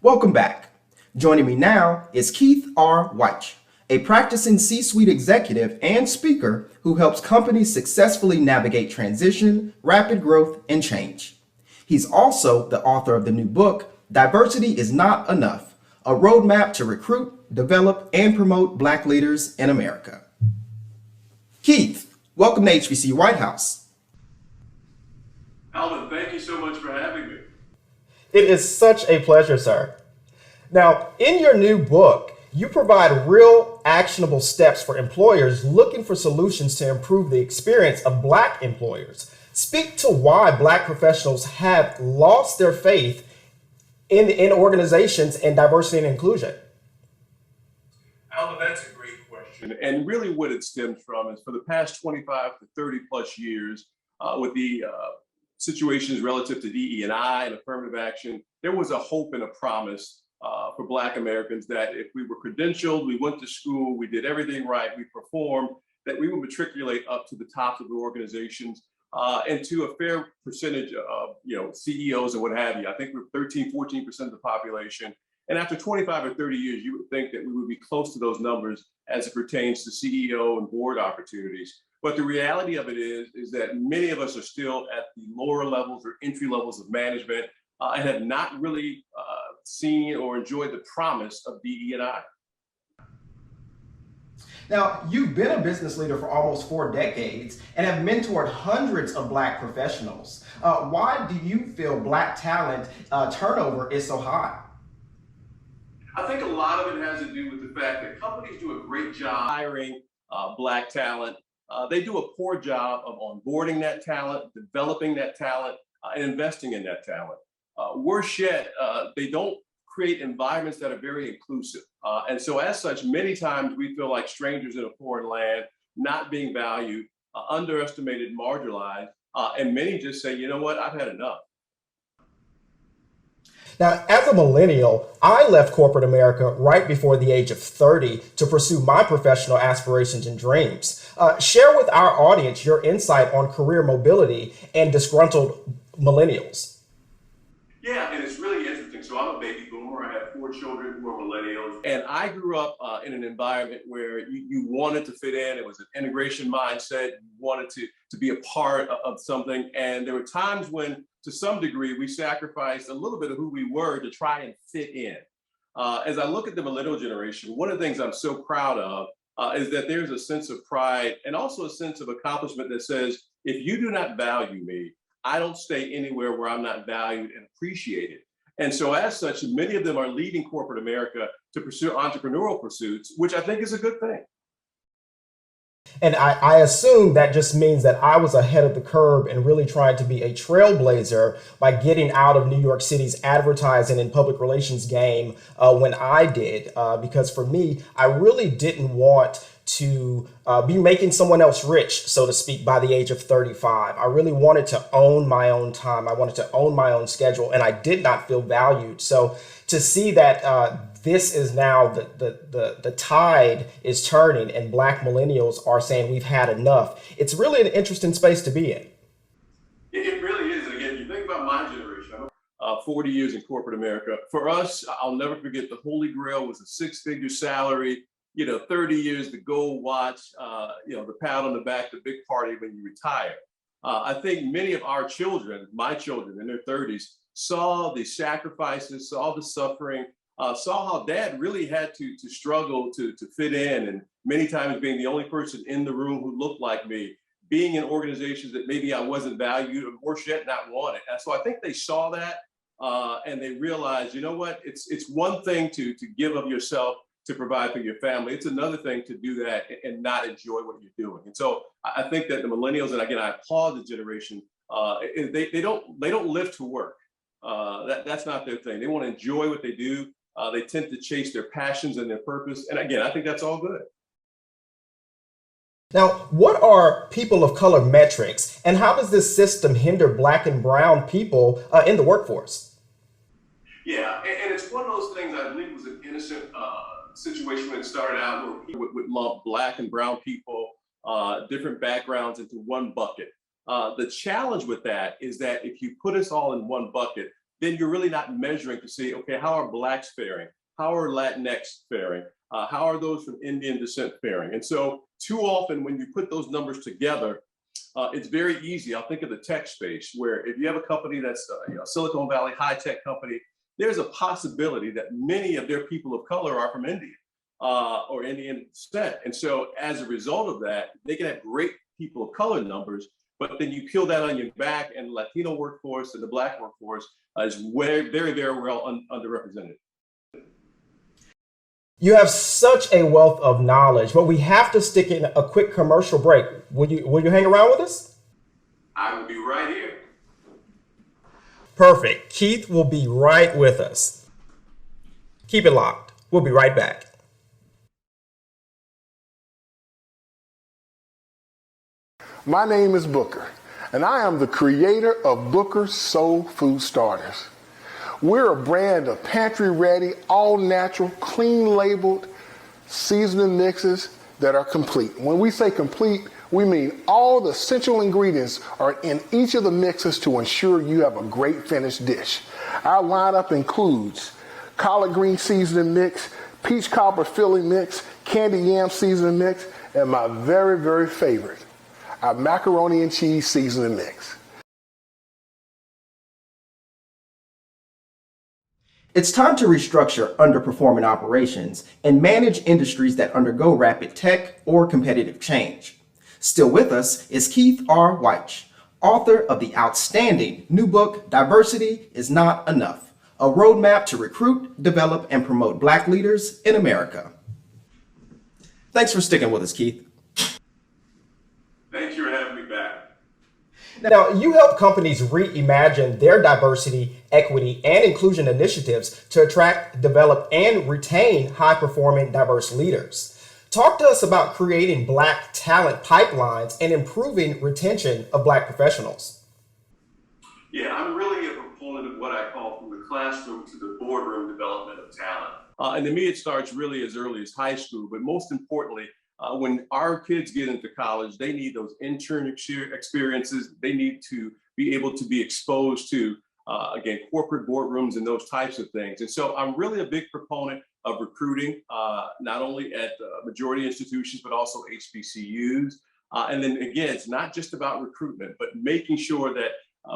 Welcome back. Joining me now is Keith R. Wyche, a practicing C-suite executive and speaker who helps companies successfully navigate transition, rapid growth, and change. He's also the author of the new book, Diversity is Not Enough, a roadmap to recruit, develop, and promote Black leaders in America. Keith, welcome to HBCU White House. Alvin, thank you so much for having me. It is such a pleasure, sir. Now, in your new book, you provide real actionable steps for employers looking for solutions to improve the experience of Black employers. Speak to why Black professionals have lost their faith in organizations and diversity and inclusion. Alvin, that's a great question. And really what it stems from is for the past 25 to 30 plus years, with the situations relative to DE&I and affirmative action, there was a hope and a promise for Black Americans that if we were credentialed, we went to school, we did everything right, we performed, that we would matriculate up to the tops of the organizations and to a fair percentage of CEOs and what have you. I think we're 13, 14% of the population. And after 25 or 30 years, you would think that we would be close to those numbers as it pertains to CEO and board opportunities. But the reality of it is that many of us are still at the lower levels or entry levels of management and have not really seen or enjoyed the promise of DE&I. Now, you've been a business leader for almost 4 decades and have mentored hundreds of Black professionals. Why do you feel Black talent turnover is so high? I think a lot of it has to do with the fact that companies do a great job hiring Black talent. They do a poor job of onboarding that talent, developing that talent, and investing in that talent. Worse yet, they don't create environments that are very inclusive. And so as such, many times we feel like strangers in a foreign land, not being valued, underestimated, marginalized, and many just say, you know what, I've had enough. Now, as a millennial, I left corporate America right before the age of 30 to pursue my professional aspirations and dreams. Share with our audience your insight on career mobility and disgruntled millennials. Yeah, and it's really interesting. So I'm a baby boomer. I have 4 children who are millennials. And I grew up in an environment where you wanted to fit in. It was an integration mindset. You wanted to be a part of something. And there were times when, to some degree, we sacrificed a little bit of who we were to try and fit in. As I look at the millennial generation, one of the things I'm so proud of is that there's a sense of pride and also a sense of accomplishment that says, if you do not value me, I don't stay anywhere where I'm not valued and appreciated. And so as such, many of them are leaving corporate America to pursue entrepreneurial pursuits, which I think is a good thing. And I assume that just means that I was ahead of the curve and really trying to be a trailblazer by getting out of New York City's advertising and public relations game when I did, because for me, I really didn't want to be making someone else rich, so to speak, by the age of 35. I really wanted to own my own time. I wanted to own my own schedule, and I did not feel valued. So to see that this is now the tide is turning and Black millennials are saying we've had enough, it's really an interesting space to be in. It really is. And again, you think about my generation, 40 years in corporate America. For us, I'll never forget the Holy Grail was a 6-figure salary. 30 years, the gold watch, the pat on the back, the big party when you retire. I think many of our children, my children in their 30s, saw the sacrifices, saw the suffering, saw how dad really had to struggle to fit in, and many times being the only person in the room who looked like me, being in organizations that maybe I wasn't valued or worse yet, not wanted. And so I think they saw that and they realized, you know what, it's one thing to give of yourself to provide for your family. It's another thing to do that and not enjoy what you're doing. And so I think that the millennials, and again, I applaud the generation, they don't live to work. That's not their thing. They want to enjoy what they do. They tend to chase their passions and their purpose. And again, I think that's all good. Now, what are people of color metrics, and how does this system hinder Black and brown people in the workforce? Yeah, and it's one of those things I believe was an innocent situation when it started out where people would lump Black and brown people, different backgrounds into one bucket. The challenge with that is that if you put us all in one bucket, then you're really not measuring to see, okay, how are Blacks faring? How are Latinx faring? How are those from Indian descent faring? And so too often when you put those numbers together, it's very easy. I'll think of the tech space where if you have a company that's a Silicon Valley high-tech company, there's a possibility that many of their people of color are from India or Indian descent. And so as a result of that, they can have great people of color numbers, but then you peel that onion back and the Latino workforce and the Black workforce is very, very well underrepresented. You have such a wealth of knowledge, but we have to stick in a quick commercial break. Will you hang around with us? I will be right here. Perfect. Keith will be right with us. Keep it locked. We'll be right back. My name is Booker, and I am the creator of Booker Soul Food Starters. We're a brand of pantry-ready, all-natural, clean-labeled seasoning mixes that are complete. When we say complete, we mean all the essential ingredients are in each of the mixes to ensure you have a great finished dish. Our lineup includes collard green seasoning mix, peach cobbler filling mix, candy yam seasoning mix, and my very favorite, our macaroni and cheese seasoning mix. It's time to restructure underperforming operations and manage industries that undergo rapid tech or competitive change. Still with us is Keith R. Wyche, author of the outstanding new book, Diversity is Not Enough, a roadmap to recruit, develop, and promote Black leaders in America. Thanks for sticking with us, Keith. Thanks for having me back. Now, you help companies reimagine their diversity, equity, and inclusion initiatives to attract, develop, and retain high-performing diverse leaders. Talk to us about creating Black talent pipelines and improving retention of Black professionals. Yeah, I'm really a proponent of what I call from the classroom to the boardroom development of talent. And to me, it starts really as early as high school, but most importantly, when our kids get into college, they need those intern experiences. They need to be able to be exposed to, again, corporate boardrooms and those types of things. And so I'm really a big proponent of recruiting, not only at majority institutions, but also HBCUs. And then again, it's not just about recruitment, but making sure that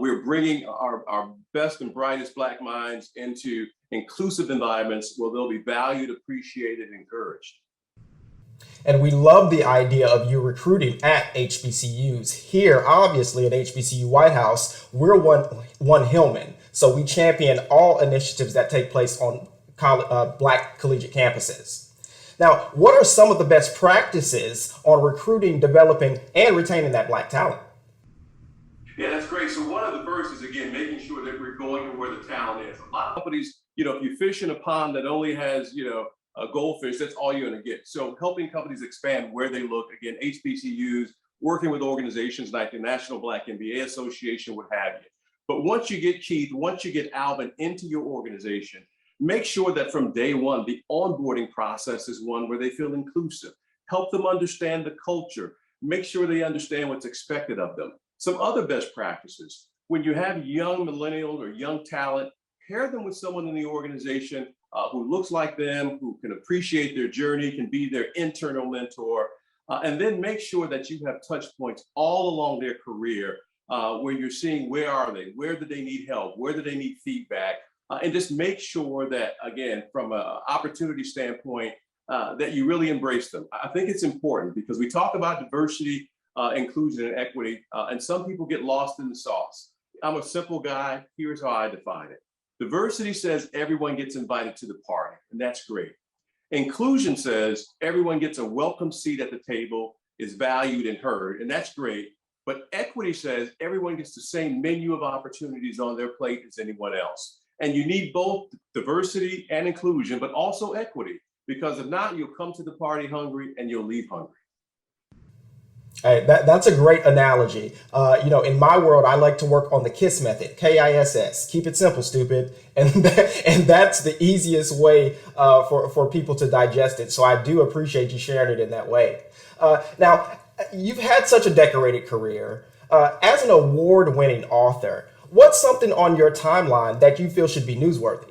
we're bringing our best and brightest Black minds into inclusive environments where they'll be valued, appreciated, and encouraged. And we love the idea of you recruiting at HBCUs. Here, obviously, at HBCU White House, we're one Hillman. So we champion all initiatives that take place on Black collegiate campuses. Now, what are some of the best practices on recruiting, developing, and retaining that Black talent? Yeah, that's great. So one of the first is, again, making sure that we're going to where the talent is. A lot of companies, if you fish in a pond that only has, a goldfish, that's all you're going to get. So helping companies expand where they look, again, HBCUs, working with organizations like the National Black MBA Association, what have you. But once you get Keith, once you get Alvin into your organization, make sure that from day one, the onboarding process is one where they feel inclusive. Help them understand the culture. Make sure they understand what's expected of them. Some other best practices, when you have young millennials or young talent, pair them with someone in the organization who looks like them, who can appreciate their journey, can be their internal mentor, and then make sure that you have touch points all along their career where you're seeing where are they, where do they need help, where do they need feedback, and just make sure that, again, from an opportunity standpoint, that you really embrace them. I think it's important because we talk about diversity, inclusion, and equity, and some people get lost in the sauce. I'm a simple guy. Here's how I define it. Diversity says everyone gets invited to the party, and that's great. Inclusion says everyone gets a welcome seat at the table, is valued and heard, and that's great. But equity says everyone gets the same menu of opportunities on their plate as anyone else. And you need both diversity and inclusion, but also equity, because if not, you'll come to the party hungry and you'll leave hungry. Hey, that's a great analogy. In my world, I like to work on the KISS method, KISS. Keep it simple, stupid. And that's the easiest way for people to digest it. So I do appreciate you sharing it in that way. Now, you've had such a decorated career. As an award-winning author, what's something on your timeline that you feel should be newsworthy?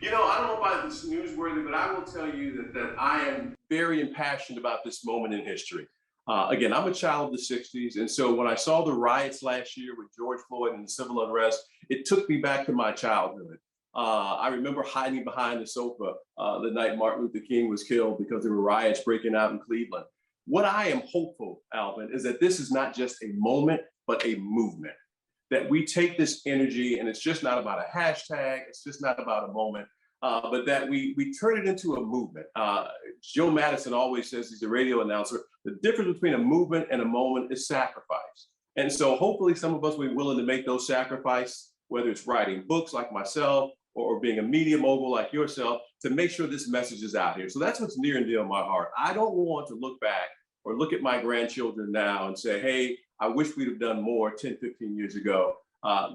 I don't know about this newsworthy, but I will tell you that I am very impassioned about this moment in history. Again, I'm a child of the 60s. And so when I saw the riots last year with George Floyd and the civil unrest, it took me back to my childhood. I remember hiding behind the sofa the night Martin Luther King was killed because there were riots breaking out in Cleveland. What I am hopeful, Alvin, is that this is not just a moment, but a movement. That we take this energy, and it's just not about a hashtag, it's just not about a moment, but that we turn it into a movement. Joe Madison always says, he's a radio announcer, the difference between a movement and a moment is sacrifice. And so hopefully some of us will be willing to make those sacrifices, whether it's writing books like myself or being a media mogul like yourself, to make sure this message is out here. So that's what's near and dear to my heart. I don't want to look back or look at my grandchildren now and say, hey, I wish we'd have done more 10, 15 years ago.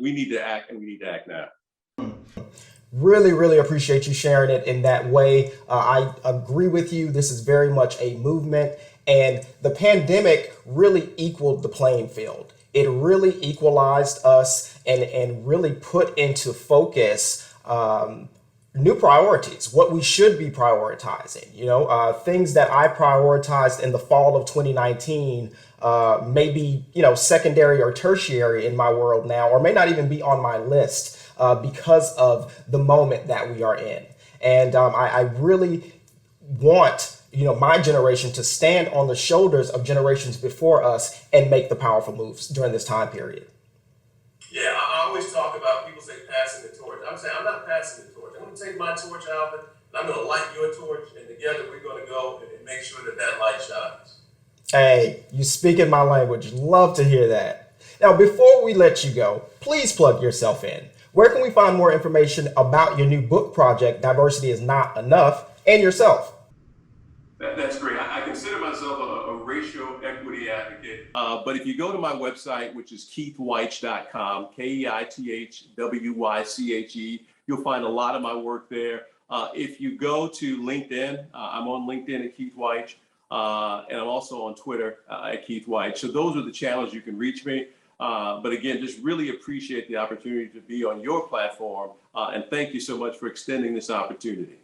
We need to act, and we need to act now. Really, really appreciate you sharing it in that way. I agree with you. This is very much a movement, and the pandemic really equaled the playing field. It really equalized us and really put into focus new priorities, what we should be prioritizing. Things that I prioritized in the fall of 2019 may be, secondary or tertiary in my world now, or may not even be on my list because of the moment that we are in. And I really want, my generation to stand on the shoulders of generations before us and make the powerful moves during this time period. Yeah, I always talk about people say passing the torch. I'm saying I'm not passing the torch. I'm going to take my torch, Alvin, and I'm going to light your torch, and together we're going to go and make sure that light shines. Hey, you speaking my language. Love to hear that. Now, before we let you go, please plug yourself in. Where can we find more information about your new book project, Diversity is Not Enough, and yourself? That's great. I consider myself a racial equity advocate. But if you go to my website, which is keithwyche.com, KeithWyche, you'll find a lot of my work there. If you go to LinkedIn, I'm on LinkedIn at Keith Wyche, and I'm also on Twitter at Keith Wyche. So those are the channels you can reach me. But again, just really appreciate the opportunity to be on your platform. And thank you so much for extending this opportunity.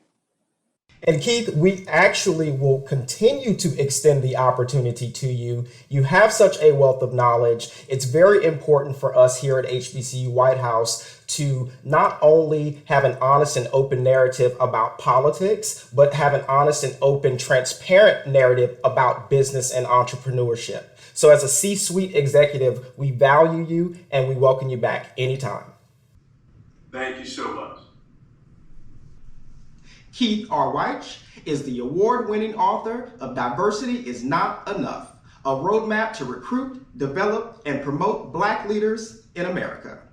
And Keith, we actually will continue to extend the opportunity to you. You have such a wealth of knowledge. It's very important for us here at HBCU White House to not only have an honest and open narrative about politics, but have an honest and open, transparent narrative about business and entrepreneurship. So as a C-suite executive, we value you and we welcome you back anytime. Thank you so much. Keith R. Wyche is the award-winning author of Diversity is Not Enough, a roadmap to recruit, develop, and promote Black leaders in America.